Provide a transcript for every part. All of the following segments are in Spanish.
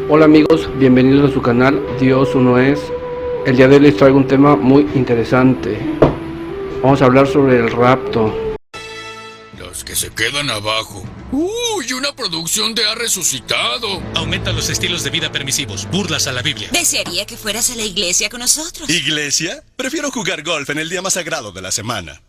Hola amigos, bienvenidos a su canal Dios Uno Es. El día de hoy les traigo un tema muy interesante. Vamos a hablar sobre el rapto. Los que se quedan abajo. ¡Uy! Una producción de Ha Resucitado. Aumenta los estilos de vida permisivos, burlas a la Biblia. Desearía que fueras a la iglesia con nosotros. ¿Iglesia? Prefiero jugar golf en el día más sagrado de la semana.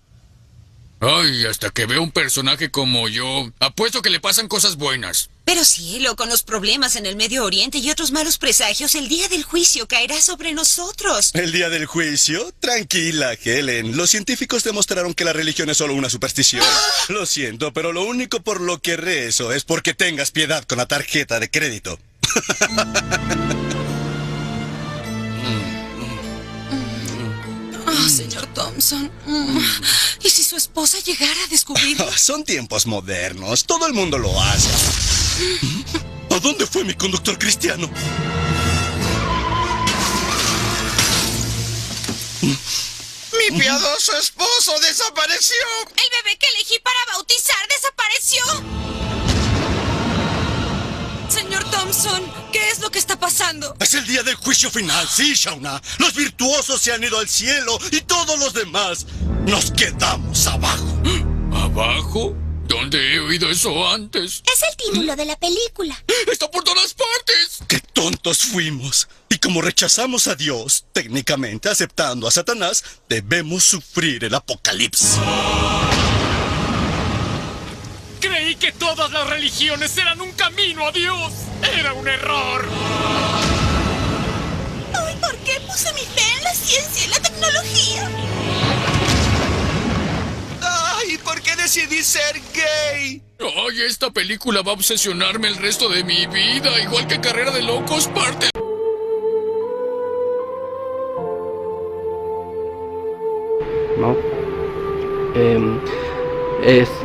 Ay, hasta que veo un personaje como yo, apuesto que le pasan cosas buenas. Pero cielo, con los problemas en el Medio Oriente y otros malos presagios, el día del juicio caerá sobre nosotros. ¿El día del juicio? Tranquila, Helen. Los científicos demostraron que la religión es solo una superstición. Lo siento, pero lo único por lo que rezo es porque tengas piedad con la tarjeta de crédito. Señor Thompson. ¿Y si su esposa llegara a descubrirlo? Son tiempos modernos. Todo el mundo lo hace. ¿A dónde fue mi conductor cristiano? ¡Mi piadoso esposo desapareció! El bebé que elegí para bautizar desapareció. Señor Thompson, ¿qué es lo que está pasando? Es el día del juicio final, sí, Shauna. Los virtuosos se han ido al cielo y todos los demás nos quedamos abajo. ¿Abajo? ¿Dónde he oído eso antes? Es el título de la película. ¡Está por todas partes! ¡Qué tontos fuimos! Y como rechazamos a Dios, técnicamente aceptando a Satanás, debemos sufrir el apocalipsis. Creí que todas las religiones eran un camino a Dios. Era un error. Ay, ¿por qué puse mi fe en la ciencia y la tecnología? ¡Ay! ¿Por qué decidí ser gay? Ay, esta película va a obsesionarme el resto de mi vida, igual que Carrera de Locos, parte. ¿No?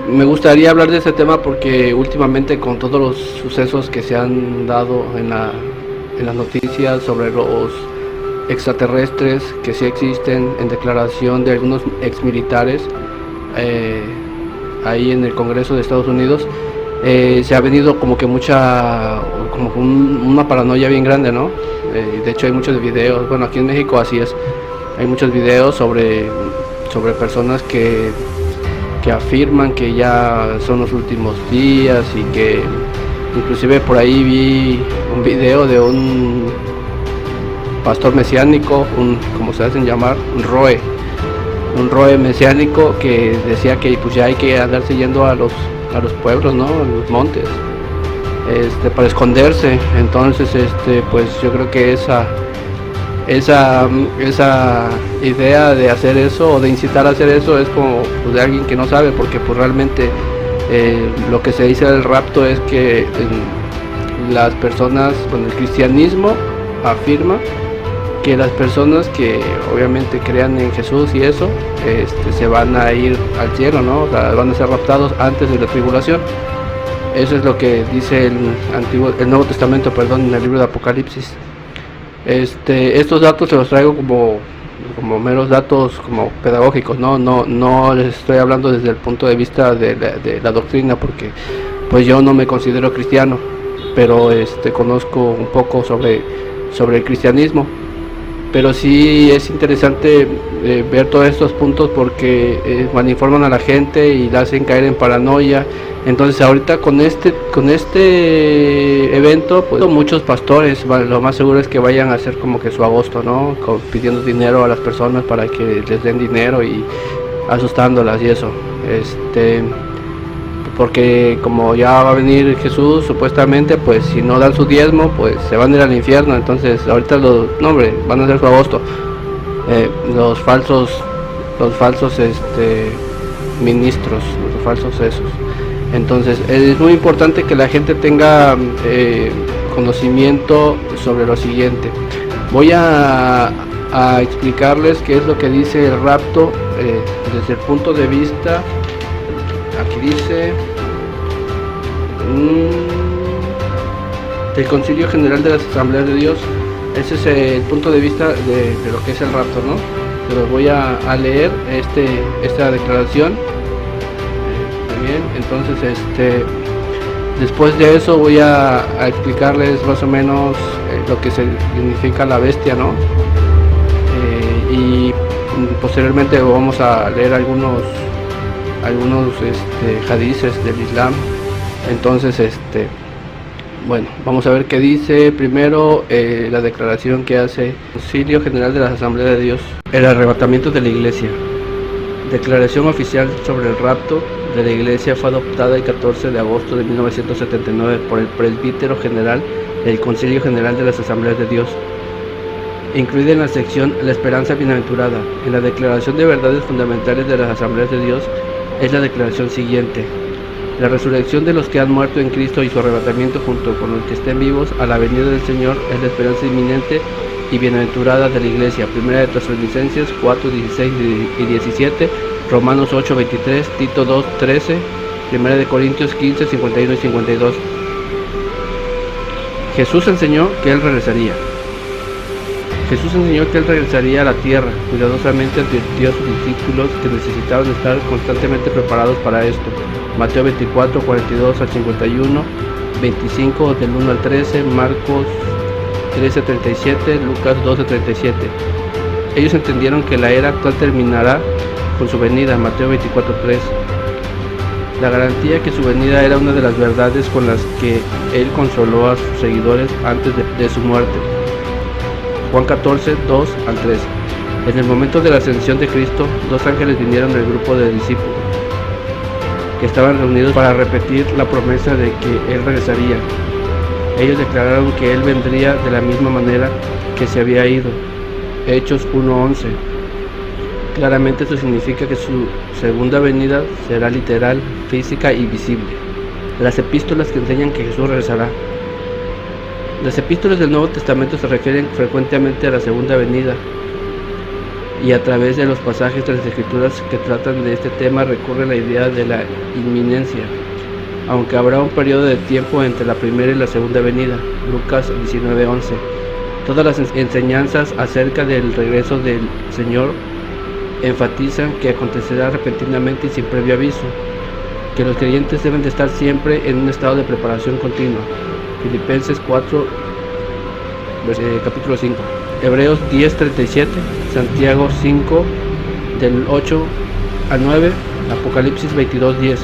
Me gustaría hablar de este tema porque últimamente con todos los sucesos que se han dado en las noticias sobre los extraterrestres que sí existen, en declaración de algunos exmilitares ahí en el Congreso de Estados Unidos, se ha venido como que una paranoia bien grande, ¿no? De hecho hay muchos videos, bueno, aquí en México así es, hay muchos videos sobre personas que afirman que ya son los últimos días y que inclusive por ahí vi un video de un pastor mesiánico, como se hacen llamar, un roe mesiánico, que decía que pues ya hay que andarse yendo a los pueblos, ¿no? A los montes, para esconderse. Entonces pues yo creo que esa idea de hacer eso o de incitar a hacer eso es como pues, de alguien que no sabe, porque pues realmente lo que se dice del rapto es que las personas, bueno, el cristianismo afirma que las personas que obviamente crean en Jesús y eso se van a ir al cielo, ¿no? O sea, van a ser raptados antes de la tribulación. Eso es lo que dice el Nuevo Testamento, perdón, en el libro de Apocalipsis. Estos datos se los traigo como meros datos como pedagógicos, no les estoy hablando desde el punto de vista de la doctrina, porque pues yo no me considero cristiano, pero conozco un poco sobre el cristianismo. Pero sí es interesante ver todos estos puntos porque malinforman a la gente y la hacen caer en paranoia. Entonces ahorita con este evento, pues muchos pastores, lo más seguro es que vayan a hacer como que su agosto, ¿no? Pidiendo dinero a las personas para que les den dinero y asustándolas y eso. Porque como ya va a venir Jesús supuestamente, pues si no dan su diezmo, pues se van a ir al infierno. Entonces ahorita van a hacer su agosto, los falsos ministros, los falsos esos. Entonces es muy importante que la gente tenga conocimiento sobre lo siguiente. Voy a explicarles qué es lo que dice el rapto desde el punto de vista. Aquí dice del Concilio General de las Asambleas de Dios. Ese es el punto de vista de lo que es el rapto, ¿no? Se los voy a leer esta declaración. Muy bien, entonces Después de eso voy a explicarles más o menos lo que significa la bestia, ¿no? Y posteriormente vamos a leer algunos hadices del Islam. Entonces, bueno, vamos a ver qué dice primero la declaración que hace el Concilio General de la Asamblea de Dios. El arrebatamiento de la Iglesia. Declaración oficial sobre el rapto de la Iglesia fue adoptada el 14 de agosto de 1979 por el presbítero general del Concilio General de las Asambleas de Dios, incluida en la sección La Esperanza Bienaventurada. En la Declaración de Verdades Fundamentales de las Asambleas de Dios es la declaración siguiente: la resurrección de los que han muerto en Cristo y su arrebatamiento junto con los que estén vivos a la venida del Señor es la esperanza inminente y bienaventurada de la Iglesia. Primera de Tesalonicenses 4, 16 y 17, Romanos 8, 23, Tito 2, 13, Primera de Corintios 15, 51 y 52. Jesús enseñó que Él regresaría. Jesús enseñó que Él regresaría a la tierra. Cuidadosamente advirtió a sus discípulos que necesitaban estar constantemente preparados para esto. Mateo 24, 42 al 51, 25 del 1 al 13, Marcos 13, 37, Lucas 12, 37. Ellos entendieron que la era actual terminará con su venida. Mateo 24, 3. La garantía que su venida era una de las verdades con las que Él consoló a sus seguidores antes de su muerte. Juan 14, 2 al 3. En el momento de la ascensión de Cristo, dos ángeles vinieron del grupo de discípulos que estaban reunidos para repetir la promesa de que Él regresaría. Ellos declararon que Él vendría de la misma manera que se había ido. Hechos 1:11. Claramente esto significa que su segunda venida será literal, física y visible. Las epístolas que enseñan que Jesús regresará. Las epístolas del Nuevo Testamento se refieren frecuentemente a la segunda venida, y a través de los pasajes de las Escrituras que tratan de este tema recurre la idea de la inminencia, aunque habrá un periodo de tiempo entre la primera y la segunda venida. Lucas 19:11. Todas las enseñanzas acerca del regreso del Señor enfatizan que acontecerá repentinamente y sin previo aviso, que los creyentes deben de estar siempre en un estado de preparación continua. Filipenses 4, capítulo 5. Hebreos 10:37, Santiago 5, del 8 al 9, Apocalipsis 22:10.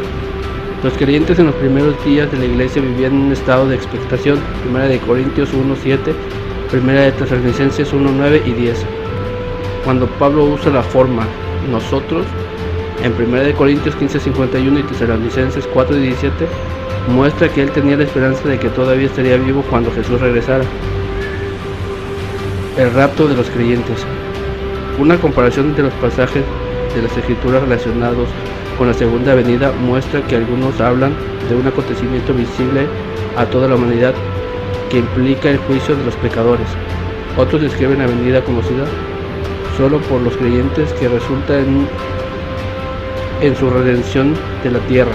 Los creyentes en los primeros días de la iglesia vivían en un estado de expectación. Primera de Corintios 1:7, Primera de Tesalonicenses 1:9 y 10. Cuando Pablo usa la forma nosotros en Primera de Corintios 15:51 y Tesalonicenses 4:17, muestra que él tenía la esperanza de que todavía estaría vivo cuando Jesús regresara. El rapto de los creyentes. Una comparación de los pasajes de las Escrituras relacionados con la segunda venida muestra que algunos hablan de un acontecimiento visible a toda la humanidad que implica el juicio de los pecadores. Otros describen la venida conocida solo por los creyentes, que resulta en su redención de la tierra.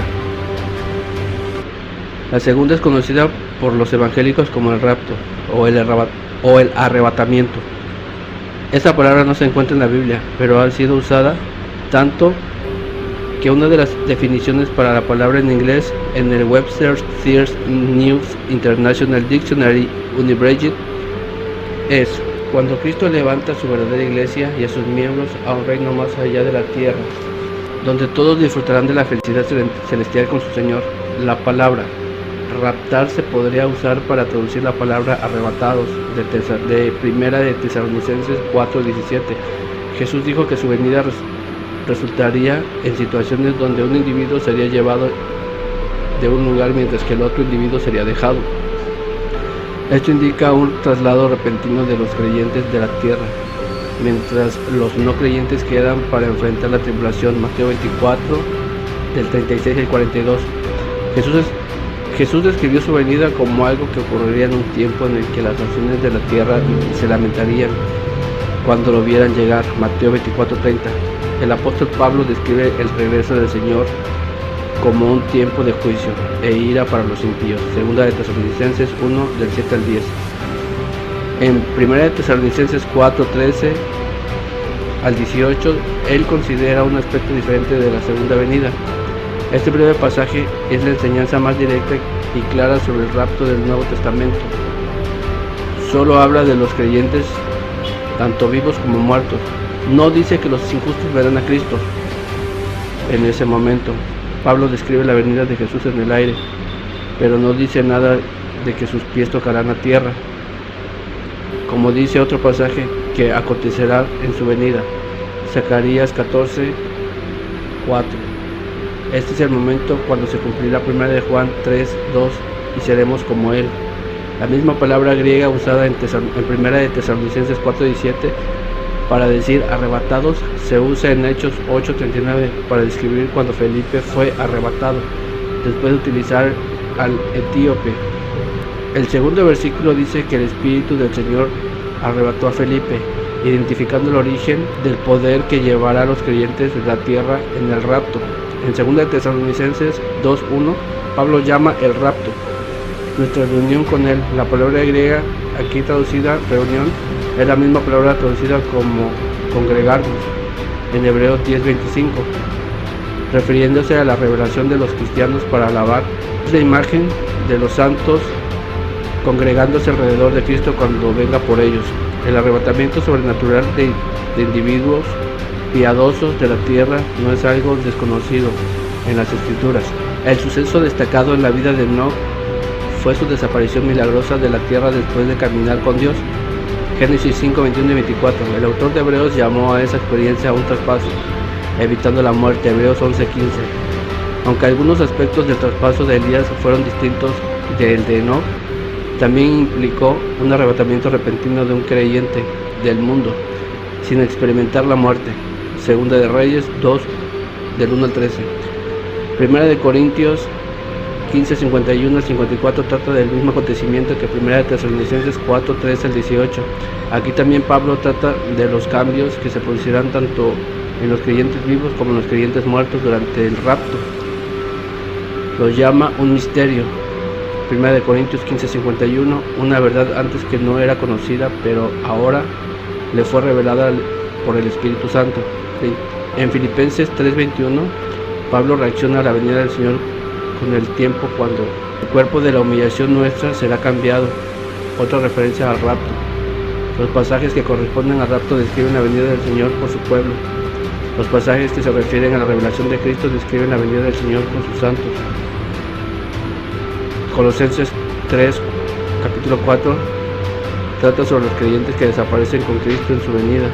La segunda es conocida por los evangélicos como el rapto o el arrebatamiento. Esta palabra no se encuentra en la Biblia, pero ha sido usada tanto que una de las definiciones para la palabra en inglés en el Webster's News International Dictionary Unabridged es: cuando Cristo levanta su verdadera iglesia y a sus miembros a un reino más allá de la tierra, donde todos disfrutarán de la felicidad celestial con su Señor. La palabra raptar se podría usar para traducir la palabra arrebatados de Primera de Tesalonicenses 4:17. Jesús dijo que su venida resultaría en situaciones donde un individuo sería llevado de un lugar mientras que el otro individuo sería dejado. Esto indica un traslado repentino de los creyentes de la tierra, mientras los no creyentes quedan para enfrentar la tribulación. Mateo 24, del 36 al 42. Jesús describió su venida como algo que ocurriría en un tiempo en el que las naciones de la tierra se lamentarían cuando lo vieran llegar. Mateo 24:30. El apóstol Pablo describe el regreso del Señor como un tiempo de juicio e ira para los impíos. Segunda de Tesalonicenses 1, del 7 al 10. En Primera de Tesalonicenses 4:13 al 18, él considera un aspecto diferente de la segunda venida. Este breve pasaje es la enseñanza más directa y claras sobre el rapto del Nuevo Testamento. Solo habla de los creyentes, tanto vivos como muertos. No dice que los injustos verán a Cristo en ese momento. Pablo describe la venida de Jesús en el aire, pero no dice nada de que sus pies tocarán la tierra, como dice otro pasaje que acontecerá en su venida. Zacarías 14:4. Este es el momento cuando se cumplirá 1 de Juan 3:2 y seremos como Él. La misma palabra griega usada en 1 de Tesalonicenses 4:17 para decir arrebatados se usa en Hechos 8:39 para describir cuando Felipe fue arrebatado, después de utilizar al etíope. El segundo versículo dice que el Espíritu del Señor arrebató a Felipe, identificando el origen del poder que llevará a los creyentes de la tierra en el rapto. En 2 de Tesalonicenses 2:1, Pablo llama el rapto nuestra reunión con Él. La palabra griega aquí traducida reunión es la misma palabra traducida como congregarnos en Hebreos 10:25, refiriéndose a la revelación de los cristianos para alabar. Es la imagen de los santos congregándose alrededor de Cristo cuando venga por ellos. El arrebatamiento sobrenatural de individuos piadosos de la tierra no es algo desconocido en las Escrituras. El suceso destacado en la vida de Enoc fue su desaparición milagrosa de la tierra después de caminar con Dios. Génesis 5:21 y 24. El autor de Hebreos llamó a esa experiencia un traspaso, evitando la muerte. Hebreos 11:15. Aunque algunos aspectos del traspaso de Elías fueron distintos del de Enoc, también implicó un arrebatamiento repentino de un creyente del mundo, sin experimentar la muerte. Segunda de Reyes 2, del 1 al 13. Primera de Corintios 15:51 al 54 trata del mismo acontecimiento que Primera de Tesalonicenses 4, 13 al 18. Aquí también Pablo trata de los cambios que se producirán tanto en los creyentes vivos como en los creyentes muertos durante el rapto. Los llama un misterio. Primera de Corintios 15:51, una verdad antes que no era conocida, pero ahora le fue revelada por el Espíritu Santo. En Filipenses 3:21, Pablo reacciona a la venida del Señor con el tiempo cuando el cuerpo de la humillación nuestra será cambiado. Otra referencia al rapto. Los pasajes que corresponden al rapto describen la venida del Señor por su pueblo. Los pasajes que se refieren a la revelación de Cristo describen la venida del Señor con sus santos. Colosenses 3, capítulo 4, trata sobre los creyentes que desaparecen con Cristo en su venida.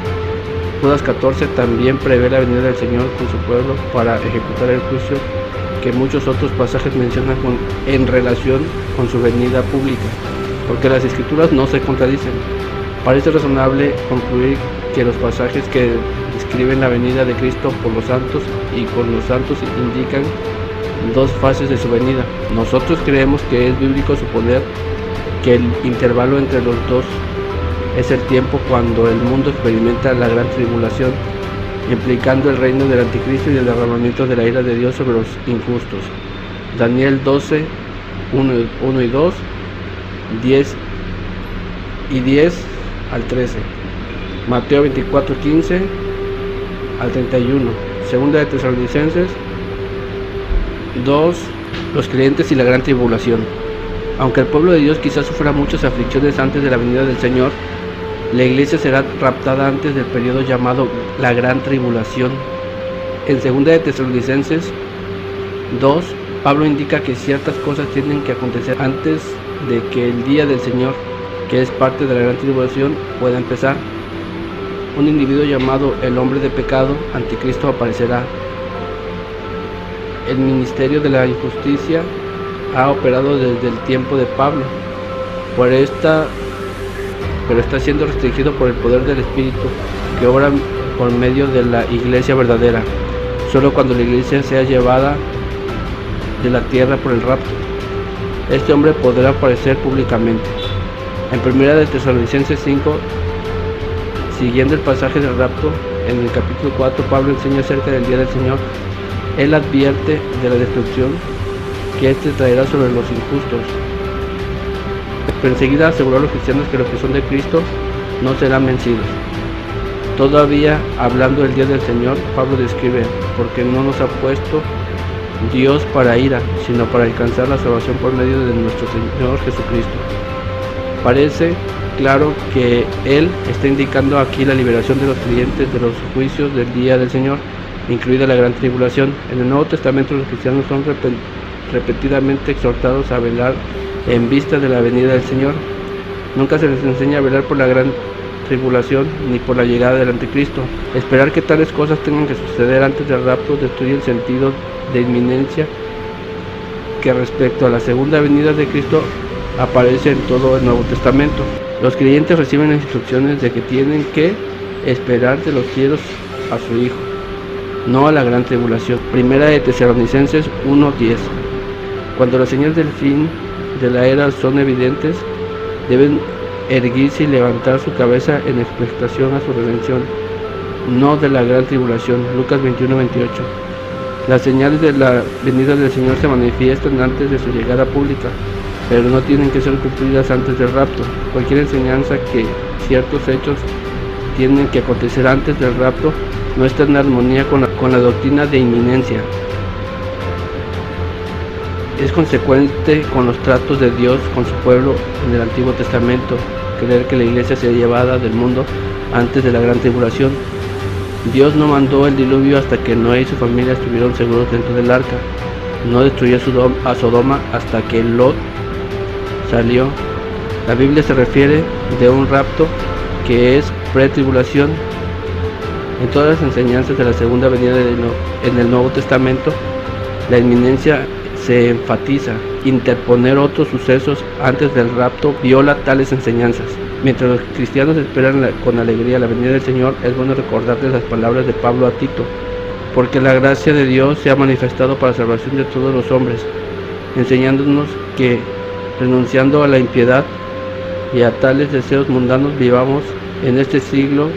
Judas 14 también prevé la venida del Señor con su pueblo para ejecutar el juicio que muchos otros pasajes mencionan en relación con su venida pública, porque las Escrituras no se contradicen. Parece razonable concluir que los pasajes que describen la venida de Cristo por los santos y con los santos indican dos fases de su venida. Nosotros creemos que es bíblico suponer que el intervalo entre los dos es el tiempo cuando el mundo experimenta la gran tribulación, implicando el reino del anticristo y el derramamiento de la ira de Dios sobre los injustos. Daniel 12, 1 y 2, 10 al 13. Mateo 24, 15 al 31. Segunda de Tesalonicenses 2, los creyentes y la gran tribulación. Aunque el pueblo de Dios quizás sufra muchas aflicciones antes de la venida del Señor, la iglesia será raptada antes del periodo llamado la gran tribulación. En segunda de Tesalonicenses 2, Pablo indica que ciertas cosas tienen que acontecer antes de que el día del Señor, que es parte de la gran tribulación, pueda empezar. Un individuo llamado el hombre de pecado, anticristo, aparecerá. El ministerio de la injusticia ha operado desde el tiempo de Pablo, pero está siendo restringido por el poder del Espíritu que obra por medio de la iglesia verdadera, solo cuando la iglesia sea llevada de la tierra por el rapto. Este hombre podrá aparecer públicamente. En primera de Tesalonicenses 5, siguiendo el pasaje del rapto, en el capítulo 4, Pablo enseña acerca del día del Señor. Él advierte de la destrucción que éste traerá sobre los injustos. Pero enseguida aseguró a los cristianos que los que son de Cristo no serán vencidos. Todavía hablando del día del Señor, Pablo describe: porque no nos ha puesto Dios para ira, sino para alcanzar la salvación por medio de nuestro Señor Jesucristo. Parece claro que Él está indicando aquí la liberación de los creyentes de los juicios del día del Señor, incluida la gran tribulación. En el Nuevo Testamento los cristianos son repetidamente exhortados a velar en vista de la venida del Señor. Nunca se les enseña a velar por la gran tribulación ni por la llegada del anticristo. Esperar que tales cosas tengan que suceder antes del rapto destruye el sentido de inminencia que respecto a la segunda venida de Cristo aparece en todo el Nuevo Testamento. Los creyentes reciben las instrucciones de que tienen que esperar de los cielos a su Hijo, no a la gran tribulación. Primera de Tesalonicenses 1:10. Cuando las señales del fin de la era son evidentes, deben erguirse y levantar su cabeza en expectación a su redención, no de la gran tribulación. Lucas 21:28. Las señales de la venida del Señor se manifiestan antes de su llegada pública, pero no tienen que ser cumplidas antes del rapto. Cualquier enseñanza que ciertos hechos tienen que acontecer antes del rapto no está en armonía con la doctrina de inminencia. Es consecuente con los tratos de Dios con su pueblo en el Antiguo Testamento creer que la iglesia sea llevada del mundo antes de la gran tribulación. Dios no mandó el diluvio hasta que Noé y su familia estuvieron seguros dentro del arca. No destruyó a Sodoma hasta que Lot salió. La Biblia se refiere de un rapto que es pretribulación. En todas las enseñanzas de la segunda venida en el Nuevo Testamento, la inminencia se enfatiza. Interponer otros sucesos antes del rapto viola tales enseñanzas. Mientras los cristianos esperan con alegría la venida del Señor, es bueno recordarles las palabras de Pablo a Tito: porque la gracia de Dios se ha manifestado para la salvación de todos los hombres, enseñándonos que, renunciando a la impiedad y a tales deseos mundanos, vivamos en este siglo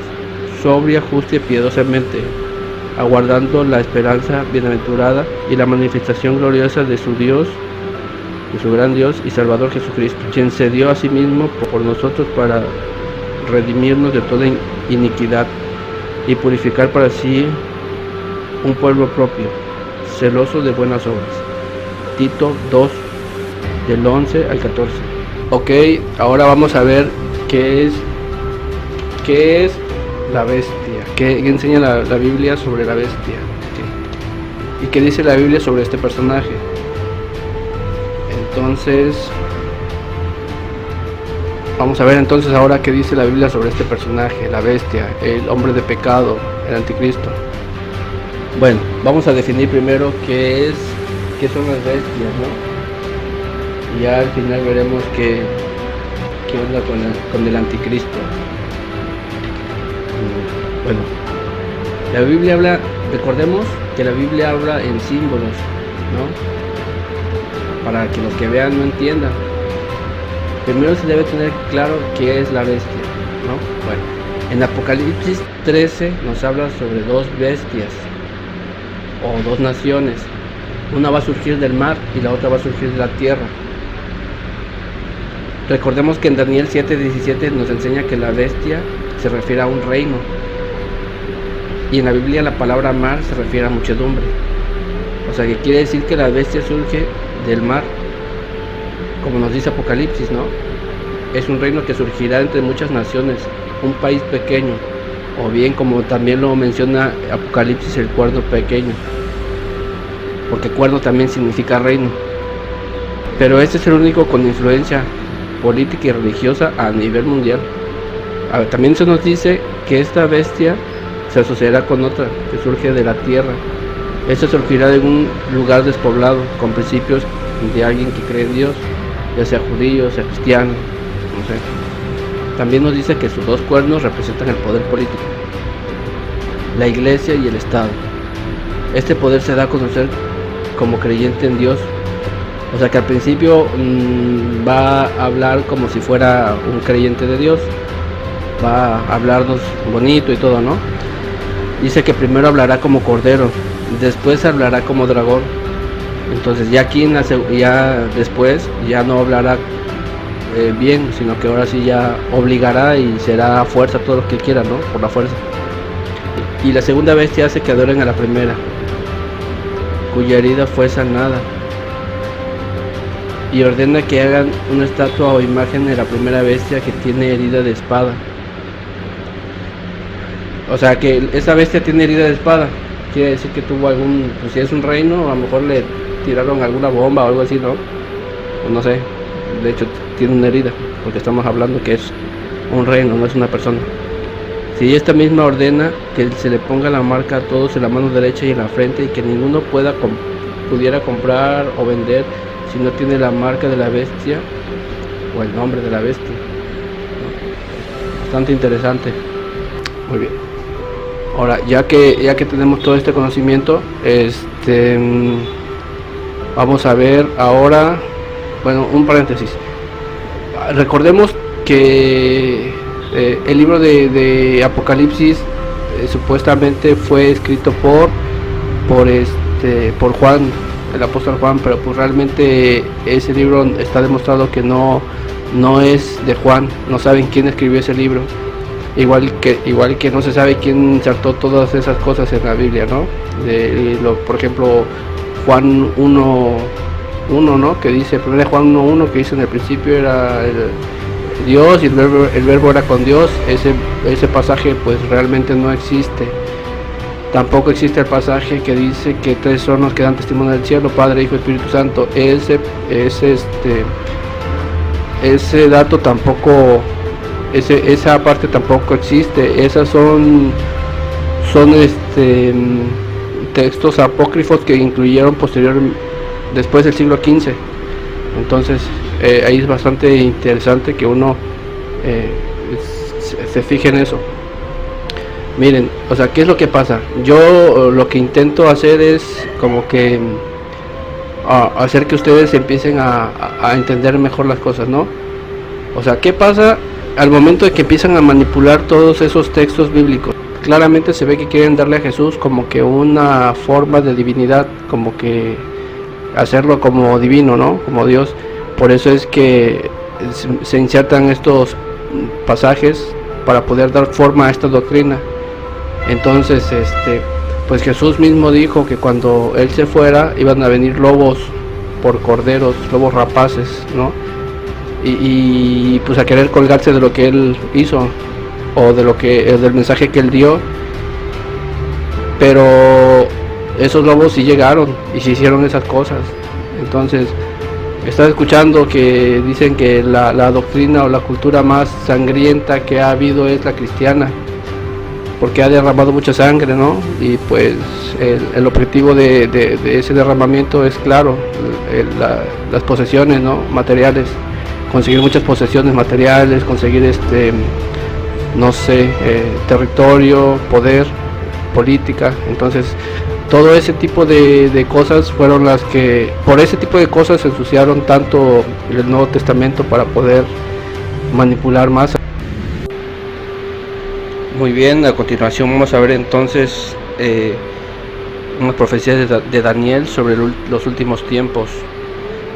sobria, justa y piadosamente, aguardando la esperanza bienaventurada y la manifestación gloriosa de su Dios, de su gran Dios y Salvador Jesucristo, quien se dio a sí mismo por nosotros para redimirnos de toda iniquidad y purificar para sí un pueblo propio, celoso de buenas obras. Tito 2, del 11 al 14. Ok, ahora vamos a ver qué es la bestia, qué enseña la Biblia sobre la bestia, y qué dice la Biblia sobre este personaje. Entonces, vamos a ver entonces ahora qué dice la Biblia sobre este personaje, la bestia, el hombre de pecado, el anticristo. Bueno, vamos a definir primero qué son las bestias, ¿no? Y ya al final veremos qué onda con el anticristo. Bueno, la Biblia habla, recordemos que la Biblia habla en símbolos, ¿no? Para que los que vean no entiendan. Primero se debe tener claro qué es la bestia, ¿no? Bueno, en Apocalipsis 13 nos habla sobre dos bestias o dos naciones. Una va a surgir del mar y la otra va a surgir de la tierra. Recordemos que en Daniel 7:17 nos enseña que la bestia se refiere a un reino. Y en la Biblia la palabra mar se refiere a muchedumbre. O sea que quiere decir que la bestia surge del mar, como nos dice Apocalipsis, ¿no? Es un reino que surgirá entre muchas naciones, un país pequeño, o bien como también lo menciona Apocalipsis, el cuerno pequeño, porque cuerno también significa reino. Pero este es el único con influencia política y religiosa a nivel mundial. También se nos dice que esta bestia se asociará con otra que surge de la tierra. Esta surgirá de un lugar despoblado, con principios de alguien que cree en Dios, ya sea judío, sea cristiano, no sé. También nos dice que sus dos cuernos representan el poder político, la iglesia y el Estado. Este poder se da a conocer como creyente en Dios. O sea que al principio va a hablar como si fuera un creyente de Dios, va a hablarnos bonito y todo, ¿no? Dice que primero hablará como cordero, después hablará como dragón. Entonces ya aquí ya después ya no hablará bien, sino que ahora sí ya obligará y será a fuerza todo lo que quiera, ¿no? Por la fuerza. Y la segunda bestia hace que adoren a la primera. cuya herida fue sanada. Y ordena que hagan una estatua o imagen de la primera bestia que tiene herida de espada. O sea que esa bestia tiene herida de espada. Quiere decir que tuvo algún, pues si es un reino, a lo mejor le tiraron alguna bomba o algo así, ¿no? O no sé, de hecho tiene una herida, porque estamos hablando que es un reino, no es una persona. Si esta misma ordena que se le ponga la marca a todos en la mano derecha y en la frente, y que ninguno pudiera comprar o vender si no tiene la marca de la bestia o el nombre de la bestia. Bastante interesante. Muy bien. Ahora, ya que tenemos todo este conocimiento, vamos a ver ahora, bueno, un paréntesis. Recordemos que el libro de Apocalipsis supuestamente fue escrito por Juan, el apóstol Juan, pero pues realmente ese libro está demostrado que no es de Juan. No saben quién escribió ese libro, igual que no se sabe quién insertó todas esas cosas en la Biblia, ¿no? Por ejemplo, Juan 1:1, ¿no? Que dice, 1 Juan 1:1, que dice: en el principio era Dios y el verbo era con Dios. Ese pasaje pues realmente no existe. Tampoco existe el pasaje que dice que 3 son los que dan testimonio del cielo: Padre, Hijo y Espíritu Santo. Ese dato tampoco, esa parte tampoco existe. Esas son textos apócrifos que incluyeron después del siglo XV. Entonces ahí es bastante interesante que uno se fije en eso. Miren, o sea, ¿qué es lo que pasa? Yo lo que intento hacer es como que hacer que ustedes empiecen a entender mejor las cosas, ¿no? O sea, ¿qué pasa al momento de que empiezan a manipular todos esos textos bíblicos? Claramente se ve que quieren darle a Jesús como que una forma de divinidad, como que hacerlo como divino, ¿no? Como Dios. Por eso es que se insertan estos pasajes para poder dar forma a esta doctrina. Entonces, pues Jesús mismo dijo que cuando él se fuera iban a venir lobos por corderos, lobos rapaces, ¿no? Y pues a querer colgarse de lo que él hizo o del mensaje que él dio. Pero esos lobos sí llegaron y sí hicieron esas cosas. Entonces, estás escuchando que dicen que la doctrina o la cultura más sangrienta que ha habido es la cristiana, porque ha derramado mucha sangre, ¿no? Y pues el objetivo de ese derramamiento es claro, las posesiones, ¿no? Materiales, conseguir muchas posesiones materiales, conseguir no sé, territorio, poder, política. Entonces todo ese tipo de cosas fueron las que, por ese tipo de cosas, se ensuciaron tanto el Nuevo Testamento para poder manipular más. Muy bien, a continuación vamos a ver entonces unas profecías de Daniel sobre los últimos tiempos.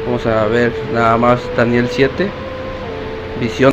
Vamos a ver nada más Daniel 7, visión.